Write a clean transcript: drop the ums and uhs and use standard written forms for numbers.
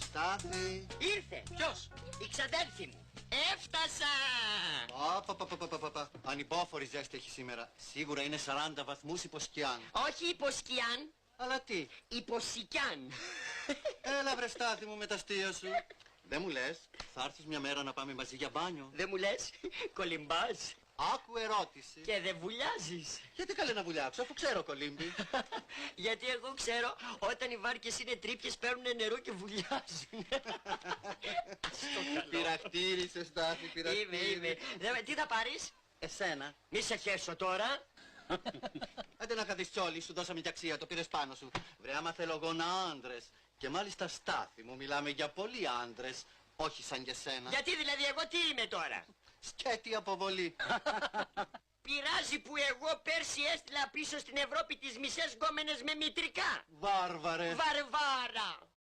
Στάθη. Ήρθε. Ποιος? Η ξαδέλφη μου. Έφτασα! Ανυπόφορη ζέστη έχει σήμερα. Σίγουρα είναι 40 βαθμούς υποσκιάν. Όχι υποσκιάν, Αλλά τι. υποσικιάν. Έλα βρε Στάθη μου με τα αστεία σου. Δεν μου λες, θα έρθεις μια μέρα να πάμε μαζί για μπάνιο? Δεν μου λες, κολυμπάς Άκου ερώτηση. και δεν βουλιάζεις. Γιατί καλέ να βουλιάξω αφού ξέρω κολύμπι. Γιατί εγώ ξέρω όταν οι βάρκες είναι τρύπιες παίρνουν νερό και βουλιάζουν. Πειραχτήρισε Στάθη, πειραχτήρισε. Είμαι. Τι θα πάρεις? Εσένα. Μη σε χέσω τώρα. Άντε να καθίσεις όλοι, σου δώσαμε και αξία, το πήρες πάνω σου. Βρε άμα θέλω εγώ να άντρες. Και μάλιστα Στάθη μου, μιλάμε για πολλοί άντρες. Όχι σαν και σένα. Γιατί δηλαδή εγώ τι είμαι τώρα? Σκέτη αποβολή. Πειράζει που εγώ πέρσι έστειλα πίσω στην Ευρώπη τις μισές γκόμενες με μητρικά. Βάρβαρε. Βαρβάρα.